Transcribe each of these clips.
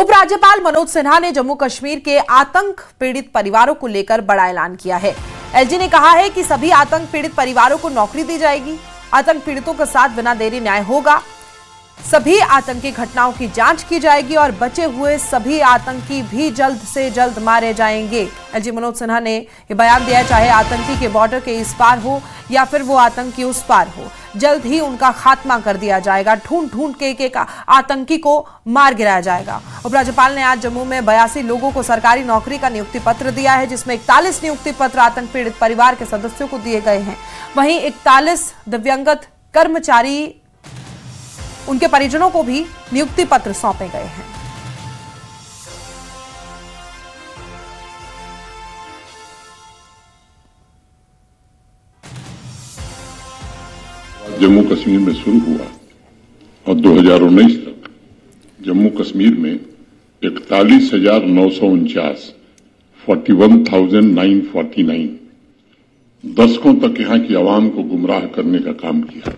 उपराज्यपाल मनोज सिन्हा ने जम्मू कश्मीर के आतंक पीड़ित परिवारों को लेकर बड़ा ऐलान किया है। एलजी ने कहा है कि सभी आतंक पीड़ित परिवारों को नौकरी दी जाएगी। आतंक पीड़ितों के साथ बिना देरी न्याय होगा। सभी आतंकी घटनाओं की जांच की जाएगी और बचे हुए सभी आतंकी भी जल्द से जल्द मारे जाएंगे। एलजी मनोज सिन्हा ने यह बयान दिया, चाहे आतंकी के बॉर्डर के इस पार हो या फिर वो आतंकी उस पार हो, जल्द ही उनका खात्मा कर दिया जाएगा। ढूंढ ढूंढ के एक आतंकी को मार गिराया जाएगा। उपराज्यपाल ने आज जम्मू में 82 लोगों को सरकारी नौकरी का नियुक्ति पत्र दिया है, जिसमें 41 नियुक्ति पत्र आतंक पीड़ित परिवार के सदस्यों को दिए गए हैं। वहीं 41 दिव्यांगत कर्मचारी, उनके परिजनों को भी नियुक्ति पत्र सौंपे गए हैं। जम्मू कश्मीर में शुरू हुआ और 2019 तक जम्मू कश्मीर में 41,949 41,949 दशकों तक यहां की आवाम को गुमराह करने का काम किया।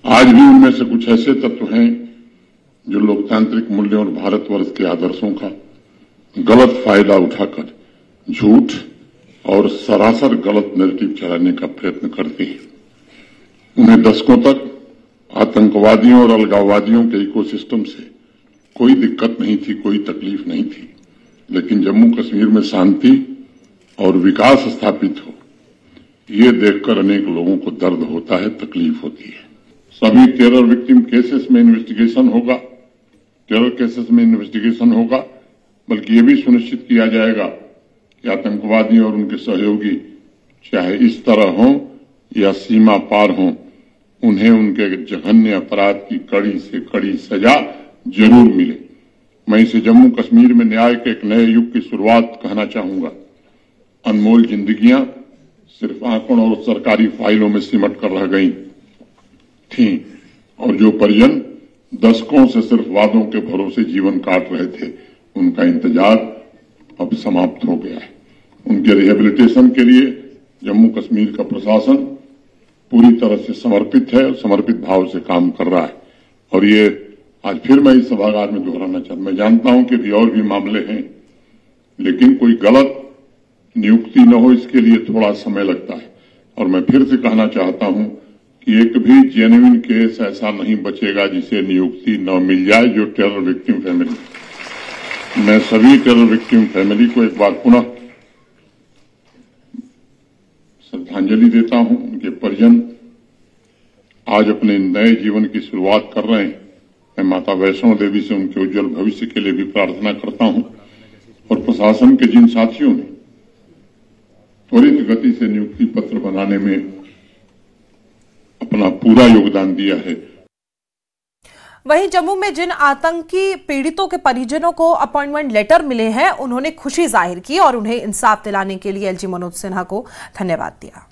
आज भी उनमें से कुछ ऐसे तत्व हैं जो लोकतांत्रिक मूल्यों और भारतवर्ष के आदर्शों का गलत फायदा उठाकर झूठ और सरासर गलत नैरेटिव चलाने का प्रयत्न करते हैं। उन्हें दशकों तक आतंकवादियों और अलगाववादियों के इकोसिस्टम से कोई दिक्कत नहीं थी, कोई तकलीफ नहीं थी, लेकिन जम्मू कश्मीर में शांति और विकास स्थापित हो, ये देखकर अनेक लोगों को दर्द होता है, तकलीफ होती है। सभी टेरर विक्टिम केसेस में इन्वेस्टिगेशन होगा, टेरर केसेस में इन्वेस्टिगेशन होगा, बल्कि ये भी सुनिश्चित किया जाएगा कि आतंकवादी और उनके सहयोगी चाहे इस तरह हों या सीमा पार हों, उन्हें उनके जघन्य अपराध की कड़ी से कड़ी सजा जरूर मिले। मैं इसे जम्मू कश्मीर में न्याय के एक नए युग की शुरुआत कहना चाहूंगा। अनमोल जिंदगियां सिर्फ आंकड़ों और सरकारी फाइलों में सिमट कर रह गई थी और जो परिजन दशकों से सिर्फ वादों के भरोसे जीवन काट रहे थे, उनका इंतजार अब समाप्त हो गया है। उनके रिहेबिलिटेशन के लिए जम्मू कश्मीर का प्रशासन पूरी तरह से समर्पित है और समर्पित भाव से काम कर रहा है। और ये आज फिर मैं इस सभागार में दोहराना चाहता हूं, मैं जानता हूं कि और भी मामले हैं, लेकिन कोई गलत नियुक्ति न हो इसके लिए थोड़ा समय लगता है। और मैं फिर से कहना चाहता हूं कि एक भी जेन्युइन केस ऐसा नहीं बचेगा जिसे नियुक्ति न मिल जाए, जो टेरर विक्टिम फैमिली। मैं सभी टेरर विक्टिम फैमिली को एक बार पुनः श्रद्धांजलि देता हूं। उनके परिजन आज अपने नए जीवन की शुरुआत कर रहे हैं। मैं माता वैष्णो देवी से उनके उज्जवल भविष्य के लिए भी प्रार्थना करता हूं और प्रशासन के जिन साथियों ने त्वरित गति से नियुक्ति पत्र बनाने में अपना पूरा योगदान दिया है। वहीं जम्मू में जिन आतंकी पीड़ितों के परिजनों को अपॉइंटमेंट लेटर मिले हैं, उन्होंने खुशी जाहिर की और उन्हें इंसाफ दिलाने के लिए एलजी मनोज सिन्हा को धन्यवाद दिया।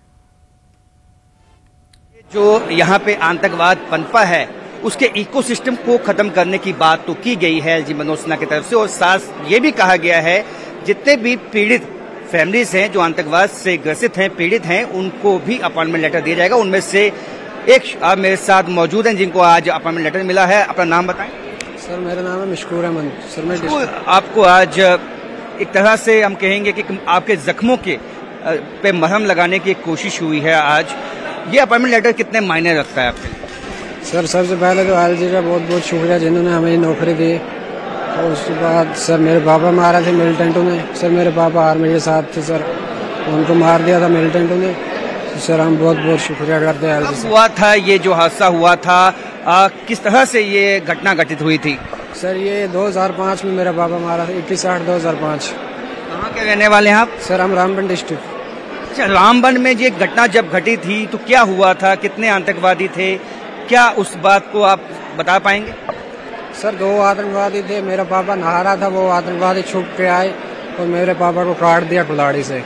जो यहाँ पे आतंकवाद पनपा है, उसके इकोसिस्टम को खत्म करने की बात तो की गई है एलजी मनोज सिन्हा की तरफ से, और साथ ये भी कहा गया है जितने भी पीड़ित फैमिलीज हैं जो आतंकवाद से ग्रसित हैं, पीड़ित हैं, उनको भी अपॉइंटमेंट लेटर दिया जाएगा। उनमें से एक आप मेरे साथ मौजूद हैं जिनको आज अपॉइंटमेंट लेटर मिला है। अपना नाम बताएं। सर मेरा नाम है मशकूर अहमद। सर मैं आपको आज एक तरह से हम कहेंगे कि आपके जख्मों के पे मरहम लगाने की कोशिश हुई है आज। ये अपॉइंटमेंट लेटर कितने मायने रखता है आपके लिए? सर सबसे पहले तो एलजी का बहुत बहुत शुक्रिया जिन्होंने हमें नौकरी दी। और उसके बाद सर मेरे पापा मारा थे मिलिटेंटों ने। सर मेरे पापा आर्मी के साथ थे, सर उनको मार दिया था मिलिटेंटों ने। सर हम बहुत बहुत शुक्रिया करते हैं एलजी से। हुआ था ये जो हादसा हुआ था, किस तरह से ये घटना घटित हुई थी? सर ये 2005 में मेरा पापा मारा था, 21/8/2005। कहाँ के रहने वाले हैं आप? सर हम रामबन डिस्ट्रिक्ट। अच्छा, रामबन में ये घटना जब घटी थी तो क्या हुआ था, कितने आतंकवादी थे, क्या उस बात को आप बता पाएंगे? सर 2 आतंकवादी थे, मेरा पापा नहा रहा था, वो आतंकवादी छुप के आए और मेरे पापा को काट दिया कुल्हाड़ी से।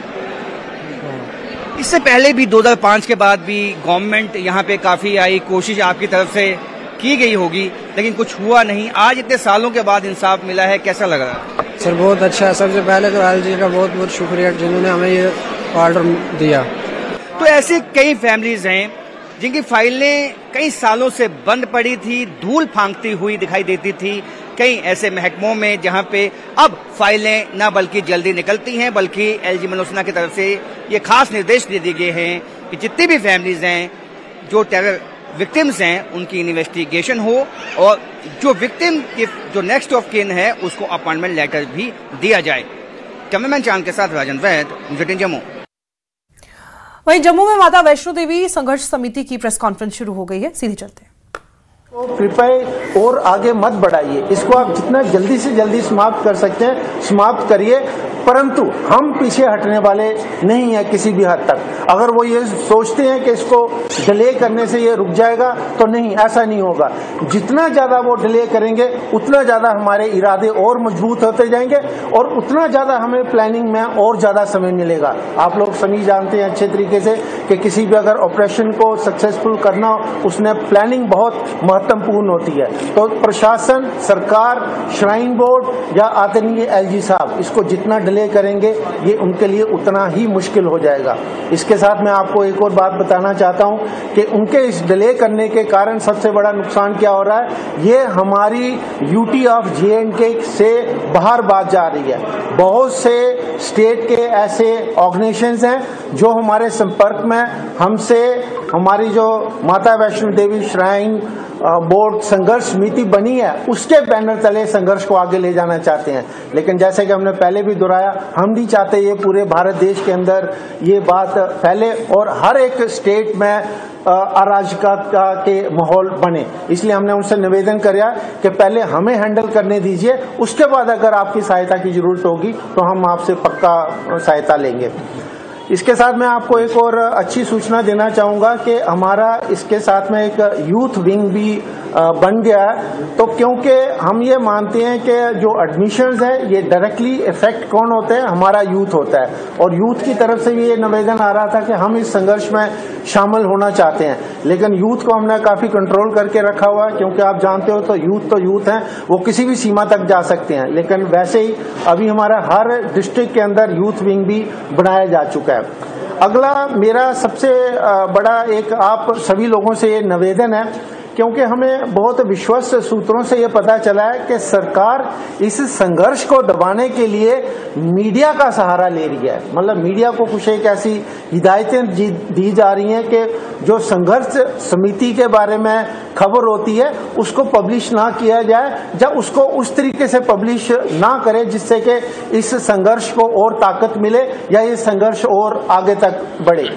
इससे पहले भी 2005 के बाद भी गवर्नमेंट यहाँ पे काफी आई, कोशिश आपकी तरफ से की गई होगी, लेकिन कुछ हुआ नहीं। आज इतने सालों के बाद इंसाफ मिला है, कैसा लग रहा है? सर बहुत अच्छा है। सबसे पहले तो एलजी का बहुत बहुत शुक्रिया जिन्होंने हमें ये ऑर्डर दिया। तो ऐसी कई फैमिलीज हैं जिनकी फाइलें कई सालों से बंद पड़ी थी, धूल फांकती हुई दिखाई देती थी, कई ऐसे महकमों में जहां पे अब फाइलें न बल्कि जल्दी निकलती हैं, बल्कि एलजी मनोज सिन्हा की तरफ से ये खास निर्देश दे दिए गए हैं कि जितनी भी फैमिलीज हैं जो टेरर विक्टिम्स हैं उनकी इन्वेस्टिगेशन हो और जो विक्टिम की जो नेक्स्ट ऑफ किन है उसको अपॉइंटमेंट लेटर भी दिया जाए। कैमरामैन चांद के साथ राजन वैद, न्यूज़18 जम्मू। वहीं जम्मू में माता वैष्णो देवी संघर्ष समिति की प्रेस कॉन्फ्रेंस शुरू हो गई है, सीधे चलते हैं। तो कृपया और आगे मत बढ़ाइए, इसको आप जितना जल्दी से जल्दी समाप्त कर सकते हैं समाप्त करिए, परंतु हम पीछे हटने वाले नहीं है किसी भी हद तक। अगर वो ये सोचते हैं कि इसको डिले करने से ये रुक जाएगा तो नहीं, ऐसा नहीं होगा। जितना ज्यादा वो डिले करेंगे उतना ज्यादा हमारे इरादे और मजबूत होते जाएंगे और उतना ज्यादा हमें प्लानिंग में और ज्यादा समय मिलेगा। आप लोग सभी जानते हैं अच्छे तरीके से कि किसी भी अगर ऑपरेशन को सक्सेसफुल करना हो उसमें प्लानिंग बहुत महत्वपूर्ण होती है। तो प्रशासन, सरकार, श्राइन बोर्ड या आदरणीय एलजी साहब इसको जितना डिले करेंगे ये उनके लिए उतना ही मुश्किल हो जाएगा। इसके साथ मैं आपको एक और बात बताना चाहता हूं कि उनके इस डिले करने के कारण सबसे बड़ा नुकसान क्या हो रहा है, ये हमारी यूटी ऑफ JNK से बाहर बात जा रही है। बहुत से स्टेट के ऐसे ऑर्गेनाइजेशंस हैं जो हमारे संपर्क में हमसे, हमारी जो माता वैष्णो देवी श्राइन बोर्ड संघर्ष समिति बनी है उसके बैनर तले संघर्ष को आगे ले जाना चाहते हैं। लेकिन जैसे कि हमने पहले भी दोहराया, हम नहीं चाहते ये पूरे भारत देश के अंदर ये बात फैले और हर एक स्टेट में अराजकता के माहौल बने। इसलिए हमने उनसे निवेदन किया कि पहले हमें हैंडल करने दीजिए, उसके बाद अगर आपकी सहायता की जरूरत होगी तो हम आपसे पक्का सहायता लेंगे। इसके साथ मैं आपको एक और अच्छी सूचना देना चाहूंगा कि हमारा इसके साथ में एक यूथ विंग भी बन गया है। तो क्योंकि हम ये मानते हैं कि जो एडमिशंस है ये डायरेक्टली इफेक्ट कौन होते हैं, हमारा यूथ होता है और यूथ की तरफ से भी ये निवेदन आ रहा था कि हम इस संघर्ष में शामिल होना चाहते हैं। लेकिन यूथ को हमने काफी कंट्रोल करके रखा हुआ है क्योंकि आप जानते हो तो यूथ हैं, वो किसी भी सीमा तक जा सकते हैं। लेकिन वैसे ही अभी हमारा हर डिस्ट्रिक्ट के अंदर यूथ विंग भी बनाया जा चुका है। अगला मेरा सबसे बड़ा एक आप सभी लोगों से ये निवेदन है, क्योंकि हमें बहुत विश्वस्त सूत्रों से ये पता चला है कि सरकार इस संघर्ष को दबाने के लिए मीडिया का सहारा ले रही है। मतलब मीडिया को कुछ एक ऐसी हिदायतें दी जा रही हैं कि जो संघर्ष समिति के बारे में खबर होती है उसको पब्लिश ना किया जाए, जब उसको उस तरीके से पब्लिश ना करे जिससे कि इस संघर्ष को और ताकत मिले या ये संघर्ष और आगे तक बढ़े।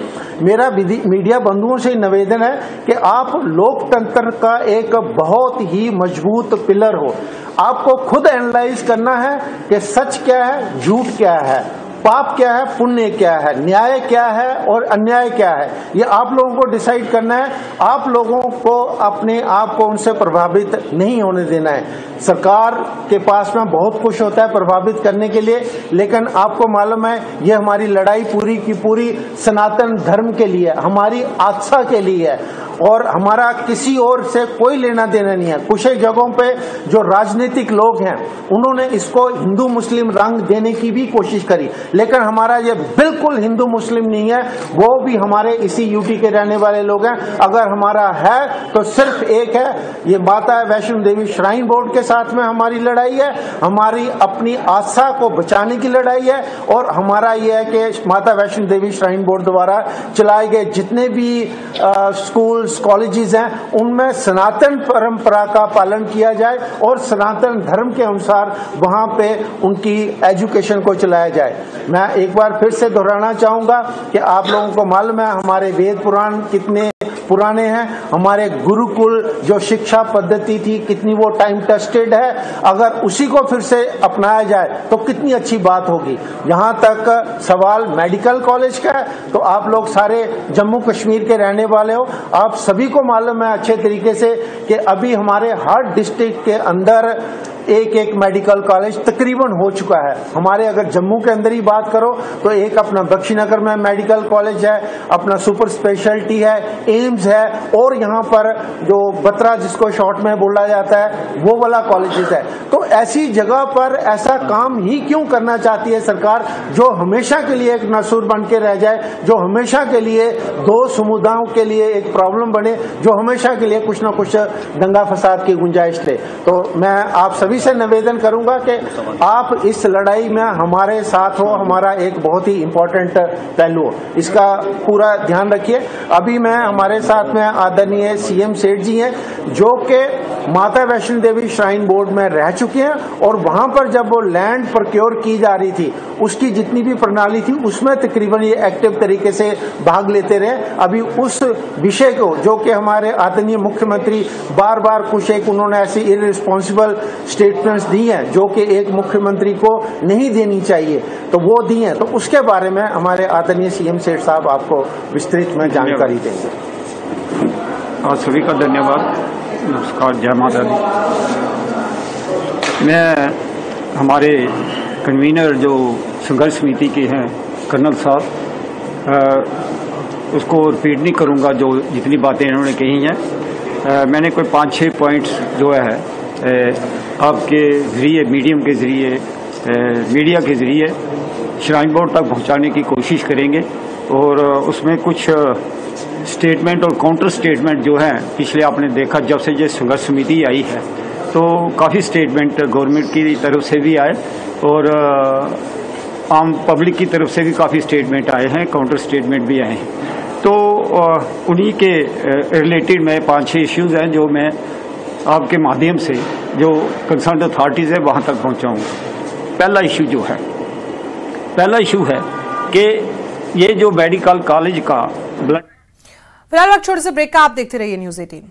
मेरा मीडिया बंधुओं से निवेदन है कि आप लोकतंत्र का एक बहुत ही मजबूत पिलर हो। आपको खुद एनालाइज करना है कि सच क्या है, झूठ क्या है, पाप क्या है, पुण्य क्या है, न्याय क्या है और अन्याय क्या है, ये आप लोगों को डिसाइड करना है। आप लोगों को अपने आप को उनसे प्रभावित नहीं होने देना है। सरकार के पास में बहुत कुछ होता है प्रभावित करने के लिए, लेकिन आपको मालूम है ये हमारी लड़ाई पूरी की पूरी सनातन धर्म के लिए, हमारी आस्था के लिए है और हमारा किसी और से कोई लेना देना नहीं है। कुछ जगहों पे जो राजनीतिक लोग हैं उन्होंने इसको हिंदू मुस्लिम रंग देने की भी कोशिश करी, लेकिन हमारा ये बिल्कुल हिंदू मुस्लिम नहीं है। वो भी हमारे इसी यूटी के रहने वाले लोग हैं। अगर हमारा है तो सिर्फ एक है, ये माता वैष्णो देवी श्राइन बोर्ड के साथ में हमारी लड़ाई है, हमारी अपनी आस्था को बचाने की लड़ाई है और हमारा ये है कि माता वैष्णो देवी श्राइन बोर्ड द्वारा चलाए गए जितने भी स्कूल कॉलेजेस हैं उनमें सनातन परंपरा का पालन किया जाए और सनातन धर्म के अनुसार वहां पे उनकी एजुकेशन को चलाया जाए। मैं एक बार फिर से दोहराना चाहूंगा कि आप लोगों को मालूम है हमारे वेद पुराण कितने पुराने हैं, हमारे गुरुकुल जो शिक्षा पद्धति थी कितनी वो टाइम टेस्टेड है। अगर उसी को फिर से अपनाया जाए तो कितनी अच्छी बात होगी। यहाँ तक सवाल मेडिकल कॉलेज का है तो आप लोग सारे जम्मू कश्मीर के रहने वाले हो, आप सभी को मालूम है अच्छे तरीके से कि अभी हमारे हर डिस्ट्रिक्ट के अंदर एक एक मेडिकल कॉलेज तकरीबन हो चुका है। हमारे अगर जम्मू के अंदर ही बात करो तो एक अपना बख्शीनगर में मेडिकल कॉलेज है, अपना सुपर स्पेशलिटी है, एम्स है और यहाँ पर जो बत्रा जिसको शॉर्ट में बोला जाता है वो वाला कॉलेजेस है। तो ऐसी जगह पर ऐसा काम ही क्यों करना चाहती है सरकार जो हमेशा के लिए एक नसूर बन के रह जाए, जो हमेशा के लिए दो समुदायों के लिए एक प्रॉब्लम बने, जो हमेशा के लिए कुछ ना कुछ दंगा फसाद की गुंजाइश थे। तो मैं आप सभी से निवेदन करूंगा कि आप इस लड़ाई में हमारे साथ हो। हमारा एक बहुत ही इम्पोर्टेंट पहलू हो, इसका पूरा ध्यान रखिए। अभी मैं हमारे साथ में आदरणीय सीएम सेठ जी हैं, जो कि माता वैष्णो देवी श्राइन बोर्ड में रह चुके हैं, और वहां पर जब वो लैंड प्रोक्योर की जा रही थी, उसकी जितनी भी प्रणाली थी उसमें तकरीबन ये एक्टिव तरीके से भाग लेते रहे। अभी उस विषय को, जो कि हमारे आदरणीय मुख्यमंत्री बार बार कुछ एक उन्होंने ऐसी इररिस्पॉन्सिबल स्टेटमेंट्स दी हैं जो कि एक मुख्यमंत्री को नहीं देनी चाहिए, तो वो दी हैं, तो उसके बारे में हमारे आदरणीय सीएम सेठ साहब आपको विस्तृत में जानकारी देंगे। आप सभी का धन्यवाद। नमस्कार, जय माता दी। मैं हमारे कन्वीनर जो संघर्ष समिति के हैं कर्नल साहब, उसको रिपीट नहीं करूंगा जो जितनी बातें इन्होंने कही हैं। मैंने कोई 5-6 पॉइंट्स जो है आपके ज़रिए, मीडियम के ज़रिए, मीडिया के ज़रिए श्राइन बोर्ड तक पहुंचाने की कोशिश करेंगे, और उसमें कुछ स्टेटमेंट और काउंटर स्टेटमेंट जो है, पिछले आपने देखा जब से ये संघर्ष समिति आई है तो काफ़ी स्टेटमेंट गवर्नमेंट की तरफ से भी आए और आम पब्लिक की तरफ से भी काफ़ी स्टेटमेंट आए हैं, काउंटर स्टेटमेंट भी आए हैं। तो उन्हीं के रिलेटेड में 5-6 इश्यूज़ हैं जो मैं आपके माध्यम से जो कंसर्न अथॉरिटीज़ है वहाँ तक पहुँचाऊँगा। पहला इशू है कि ये जो मेडिकल कॉलेज का ब्लड। फिलहाल वक्त छोटे से ब्रेक का, आप देखते रहिए न्यूज़ 18।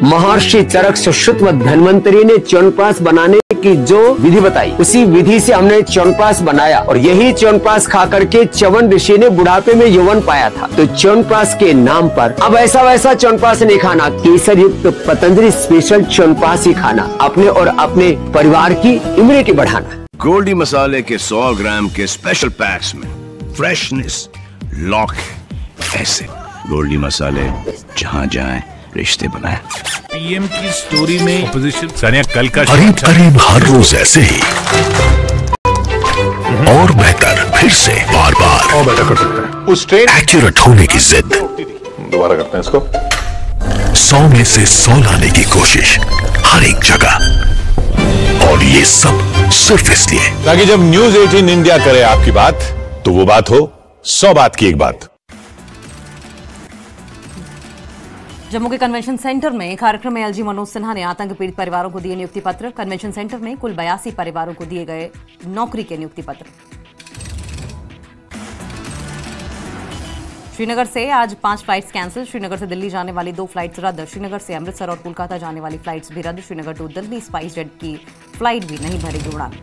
महर्षि चरक सुश्रुत व धन्वंतरी ने च्यवनप्राश बनाने की जो विधि बताई, उसी विधि से हमने च्यवनप्राश बनाया, और यही च्यवनप्राश खा करके च्यवन ऋषि ने बुढ़ापे में यौवन पाया था। तो च्यवनप्राश के नाम पर अब ऐसा वैसा च्यवनप्राश नहीं खाना, केसर युक्त पतंजलि स्पेशल च्यवनप्राश ही खाना, अपने और अपने परिवार की इम्यूनिटी बढ़ाना। गोल्डी मसाले के 100 ग्राम के स्पेशल पैक्स में फ्रेशनेस लॉक है। ऐसे गोल्डी मसाले जहाँ जाए रिश्ते बनाए। पीएम की स्टोरी में अपोजिशन सानिया कल का करीब हर रोज ऐसे ही और बेहतर, फिर से बार बार और बेहतर कर सकते हैं। उस ट्रेन एक्यूरेट होने की जिद, दोबारा करते हैं इसको। 100 में से 100 लाने की कोशिश हर एक जगह, और ये सब सिर्फ इसलिए ताकि जब न्यूज़ 18 इंडिया करे आपकी बात, तो वो बात हो 100 बात की एक बात। जम्मू के कन्वेंशन सेंटर में कार्यक्रम में एलजी मनोज सिन्हा ने आतंक पीड़ित परिवारों को दिए नियुक्ति पत्र। कन्वेंशन सेंटर में कुल 82 परिवारों को दिए गए नौकरी के नियुक्ति पत्र। श्रीनगर से आज 5 फ्लाइट्स कैंसिल। श्रीनगर से दिल्ली जाने वाली 2 फ्लाइट्स रद्द। श्रीनगर से अमृतसर और कोलकाता जाने वाली फ्लाइट्स भी रद्द। श्रीनगर टू दिल्ली स्पाइस जेट की फ्लाइट भी नहीं भरेगी उड़ान।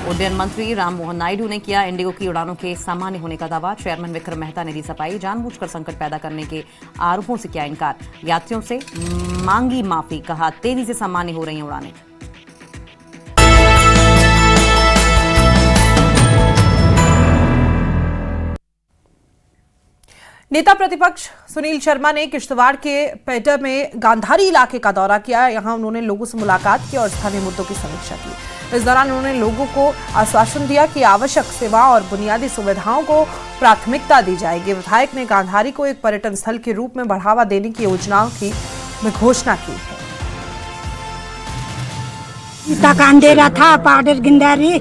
उड्डयन मंत्री राम मोहन नायडू ने किया इंडिगो की उड़ानों के सामान्य होने का दावा। चेयरमैन विक्रम मेहता ने दी सफाई। जानबूझकर संकट पैदा करने के आरोपों से किया इनकार। यात्रियों से मांगी माफी, कहा तेजी से सामान्य हो रही हैं उड़ानें। नेता प्रतिपक्ष सुनील शर्मा ने किश्तवाड़ के पेटर में गांधारी इलाके का दौरा किया। यहां उन्होंने लोगों से मुलाकात की और स्थानीय मुद्दों की समीक्षा की। इस दौरान उन्होंने लोगों को आश्वासन दिया कि आवश्यक सेवा और बुनियादी सुविधाओं को प्राथमिकता दी जाएगी। विधायक ने गांधारी को एक पर्यटन स्थल के रूप में बढ़ावा देने की योजनाओं की घोषणा की है। अंधेरा था पाउडर गिंदारी,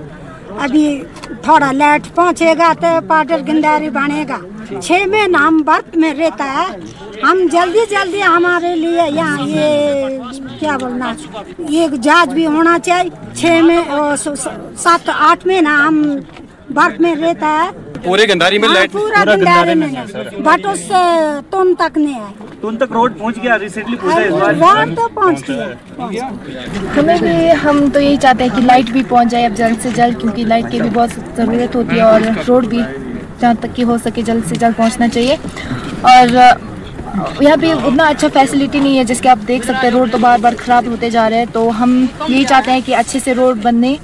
अभी थोड़ा लेट पहुंचेगा तो पाउडर गिंदारी बनेगा। 6 महीना हम बर्फ में रहता है। हम जल्दी जल्दी हमारे लिए यहाँ ये क्या बोलना, ये जहाज भी होना चाहिए। 7-8 महीना हम बर्फ में रहता है। पूरे गंधारी में लाइट, पूरा गंधारी में, बट उससे तुम तक नहीं है। तुम तक रोड पहुंच गया, रिसेंटली रोड तो पहुंच गया। हमें भी, हम तो यही चाहते हैं कि लाइट भी पहुंच जाए अब जल्द से जल्द, क्योंकि लाइट की भी बहुत ज़रूरत होती है और रोड भी जहाँ तक कि हो सके जल्द से जल्द पहुंचना चाहिए। और यहाँ पे उतना अच्छा फैसिलिटी नहीं है, जिसके आप देख सकते हैं रोड तो बार बार ख़राब होते जा रहे हैं। तो हम यही चाहते हैं कि अच्छे से रोड बने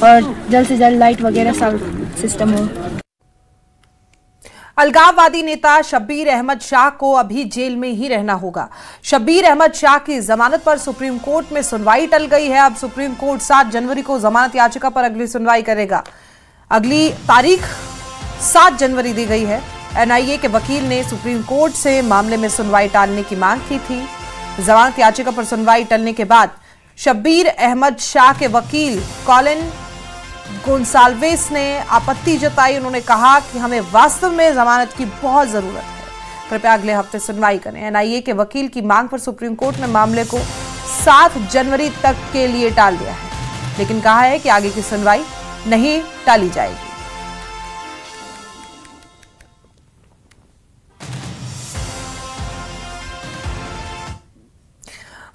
और जल्द से जल्द लाइट वगैरह सब सिस्टम हो। अलगाववादी नेता शब्बीर अहमद शाह को अभी जेल में ही रहना होगा। शब्बीर अहमद शाह की जमानत पर सुप्रीम कोर्ट में सुनवाई टल गई है। अब सुप्रीम कोर्ट 7 जनवरी को जमानत याचिका पर अगली सुनवाई करेगा। अगली तारीख 7 जनवरी दी गई है। एनआईए के वकील ने सुप्रीम कोर्ट से मामले में सुनवाई टालने की मांग की थी। जमानत याचिका पर सुनवाई टलने के बाद शब्बीर अहमद शाह के वकील कॉलिन गोंसाल्वेस ने आपत्ति जताई। उन्होंने कहा कि हमें वास्तव में जमानत की बहुत जरूरत है, कृपया अगले हफ्ते सुनवाई करें। एनआईए के वकील की मांग पर सुप्रीम कोर्ट ने मामले को 7 जनवरी तक के लिए टाल दिया है, लेकिन कहा है कि आगे की सुनवाई नहीं टाली जाएगी।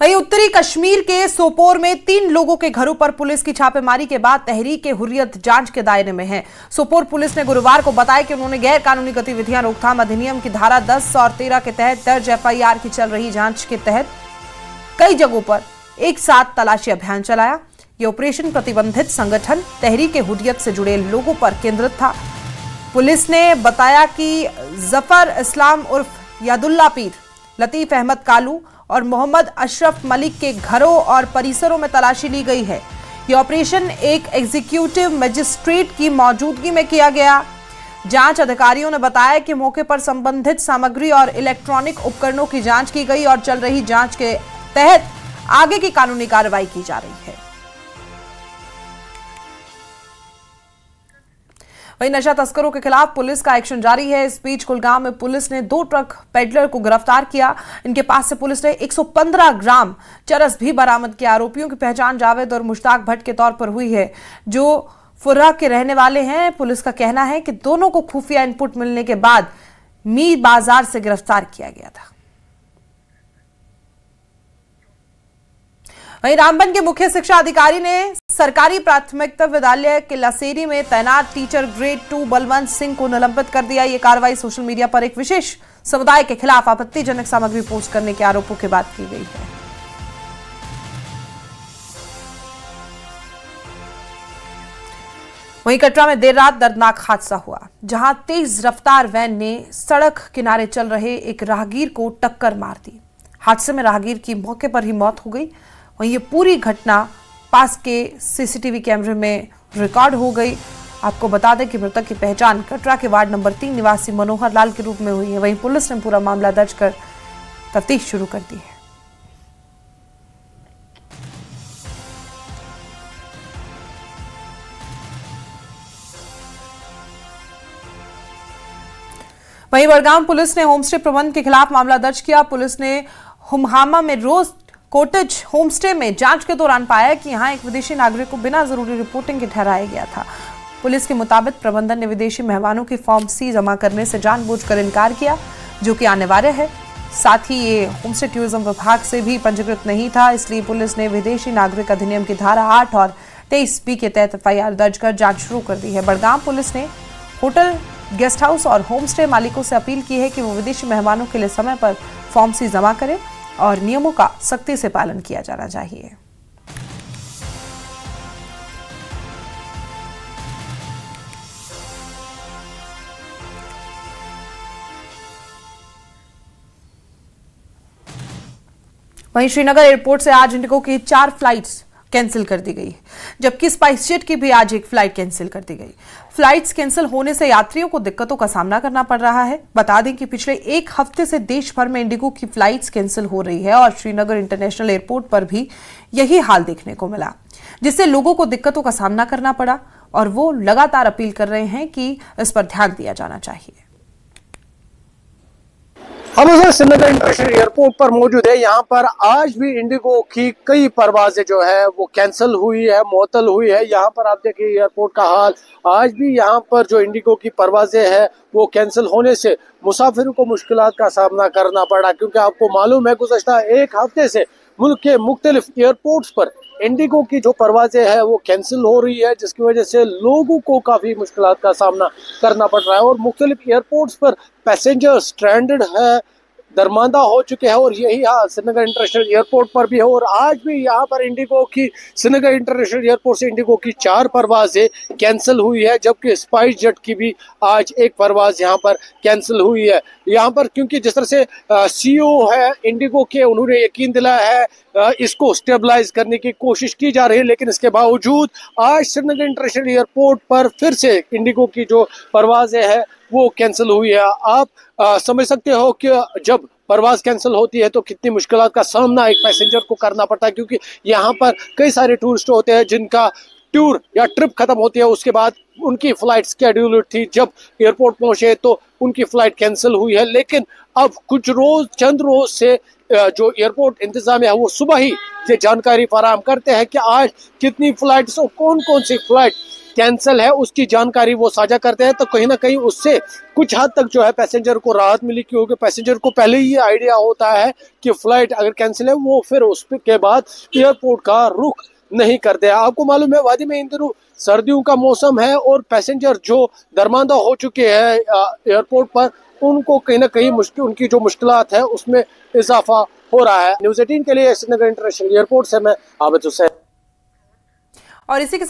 वहीं उत्तरी कश्मीर के सोपोर में 3 लोगों के घरों पर पुलिस की छापेमारी के बाद तहरीक हुर्रियत जांच के दायरे में है। सोपोर पुलिस ने गुरुवार को बताया कि उन्होंने गैर कानूनी गतिविधियां रोकथाम अधिनियम की धारा 10 और 13 के तहत दर्ज एफआईआर की चल रही जांच के तहत कई जगहों पर एक साथ तलाशी अभियान चलाया। ये ऑपरेशन प्रतिबंधित संगठन तहरीक हुर्रियत से जुड़े लोगों पर केंद्रित था। पुलिस ने बताया कि जफर इस्लाम उर्फ यादुल्ला पीर, लतीफ अहमद कालू और मोहम्मद अशरफ मलिक के घरों और परिसरों में तलाशी ली गई है। यह ऑपरेशन एक एग्जीक्यूटिव मजिस्ट्रेट की मौजूदगी में किया गया। जांच अधिकारियों ने बताया कि मौके पर संबंधित सामग्री और इलेक्ट्रॉनिक उपकरणों की जांच की गई और चल रही जांच के तहत आगे की कानूनी कार्रवाई की जा रही है। वहीं नशा तस्करों के खिलाफ पुलिस का एक्शन जारी है। इस बीच कुलगाम में पुलिस ने 2 ट्रक पेडलर को गिरफ्तार किया। इनके पास से पुलिस ने 115 ग्राम चरस भी बरामद किया। आरोपियों की पहचान जावेद और मुश्ताक भट्ट के तौर पर हुई है, जो फुर्रा के रहने वाले हैं। पुलिस का कहना है कि दोनों को खुफिया इनपुट मिलने के बाद मीर बाजार से गिरफ्तार किया गया था। वहीं रामबन के मुख्य शिक्षा अधिकारी ने सरकारी प्राथमिक विद्यालय के लसेरी में तैनात टीचर ग्रेड 2 बलवंत सिंह को निलंबित कर दिया। यह कार्रवाई सोशल मीडिया पर एक विशेष समुदाय के खिलाफ आपत्तिजनक सामग्री पोस्ट करने के आरोपों के बाद की गई है। वहीं कटरा में देर रात दर्दनाक हादसा हुआ, जहां तेज रफ्तार वैन ने सड़क किनारे चल रहे एक राहगीर को टक्कर मार दी। हादसे में राहगीर की मौके पर ही मौत हो गई। वहीं ये पूरी घटना पास के सीसीटीवी कैमरे में रिकॉर्ड हो गई। आपको बता दें कि मृतक की पहचान कटरा के वार्ड नंबर 3 निवासी मनोहर लाल के रूप में हुई है। वहीं पुलिस ने पूरा मामला दर्ज कर तफ्तीश शुरू कर दी है। वहीं बड़गाम पुलिस ने होमस्टे प्रबंध के खिलाफ मामला दर्ज किया। पुलिस ने हुमहामा में रोज कॉटेज होमस्टे में जांच के दौरान पाया कि यहां एक विदेशी नागरिक को बिना जरूरी रिपोर्टिंग के ठहराया गया था। पुलिस के मुताबिक प्रबंधन ने विदेशी मेहमानों की फॉर्म सी जमा करने से जानबूझकर इनकार किया, जो कि अनिवार्य है। साथ ही ये होमस्टे टूरिज्म विभाग से भी पंजीकृत नहीं था, इसलिए पुलिस ने विदेशी नागरिक अधिनियम की धारा 8 और 23B के तहत एफआईआर दर्ज कर जांच शुरू कर दी है। बड़गाम पुलिस ने होटल, गेस्ट हाउस और होमस्टे मालिकों से अपील की है कि वो विदेशी मेहमानों के लिए समय पर फॉर्म सी जमा करें और नियमों का सख्ती से पालन किया जाना चाहिए। वहीं श्रीनगर एयरपोर्ट से आज इंडिगो की 4 फ्लाइट्स कैंसिल कर दी गई, जबकि स्पाइस जेट की भी आज एक फ्लाइट कैंसिल कर दी गई। फ्लाइट्स कैंसिल होने से यात्रियों को दिक्कतों का सामना करना पड़ रहा है। बता दें कि पिछले 1 हफ्ते से देश भर में इंडिगो की फ्लाइट्स कैंसिल हो रही है और श्रीनगर इंटरनेशनल एयरपोर्ट पर भी यही हाल देखने को मिला, जिससे लोगों को दिक्कतों का सामना करना पड़ा और वो लगातार अपील कर रहे हैं कि इस पर ध्यान दिया जाना चाहिए। हम श्रीनगर इंटरनेशनल एयरपोर्ट पर मौजूद है। यहाँ पर आज भी इंडिगो की कई परवाजें जो है वो कैंसिल हुई है, मुअत्तल हुई है। यहाँ पर आप देखिए एयरपोर्ट का हाल, आज भी यहाँ पर जो इंडिगो की परवाजें हैं वो कैंसिल होने से मुसाफिरों को मुश्किलात का सामना करना पड़ा, क्योंकि आपको मालूम है गुज़श्ता 1 हफ्ते से मुल्क के मुख्तलिफ एयरपोर्ट्स पर इंडिगो की जो परवाजें हैं वो कैंसिल हो रही है, जिसकी वजह से लोगों को काफ़ी मुश्किलात का सामना करना पड़ रहा है और मुख्तलिफ एयरपोर्ट्स पर पैसेंजर स्ट्रैंडेड है, दरमांदा हो चुके हैं और यही हाल श्रीनगर इंटरनेशनल एयरपोर्ट पर भी है। और आज भी यहाँ पर इंडिगो की श्रीनगर इंटरनेशनल एयरपोर्ट से इंडिगो की 4 परवाजें कैंसिल हुई है, जबकि स्पाइस जेट की भी आज 1 परवाज यहाँ पर कैंसिल हुई है। यहाँ पर क्योंकि जिस तरह से सीईओ है इंडिगो के, उन्होंने यकीन दिलाया है इसको स्टेबलाइज करने की कोशिश की जा रही है, लेकिन इसके बावजूद आज श्रीनगर इंटरनेशनल एयरपोर्ट पर फिर से इंडिगो की जो परवाजें हैं वो कैंसिल हुई है। आप समझ सकते हो कि जब परवाज कैंसिल होती है तो कितनी मुश्किलात का सामना एक पैसेंजर को करना पड़ता है, क्योंकि यहाँ पर कई सारे टूरिस्ट होते हैं जिनका टूर या ट्रिप खत्म होती है, उसके बाद उनकी फ्लाइट स्केड्यूल थी, जब एयरपोर्ट पहुंचे तो उनकी फ्लाइट कैंसिल हुई है। लेकिन अब कुछ रोज चंद रोज से जो एयरपोर्ट इंतजाम है वो सुबह ही ये जानकारी फराहम करते हैं कि आज कितनी फ्लाइट्स और कौन कौन सी फ्लाइट कैंसिल है, उसकी जानकारी वो साझा करते हैं। तो कहीं ना कहीं उससे कुछ हद तक जो है पैसेंजर को राहत मिली, क्योंकि पैसेंजर को पहले ही ये आइडिया होता है कि फ्लाइट अगर कैंसिल है वो फिर उसके बाद एयरपोर्ट का रुख नहीं करते हैं। आपको मालूम है वादी में इन दिनों सर्दियों का मौसम है और पैसेंजर जो दरमांदा हो चुके हैं एयरपोर्ट पर, उनको कहीं ना कहीं उनकी जो मुश्किलात है उसमें इजाफा हो रहा है। न्यूज़ 18 के लिए श्रीनगर इंटरनेशनल एयरपोर्ट से मैं आबिद हुसैन। और इसी के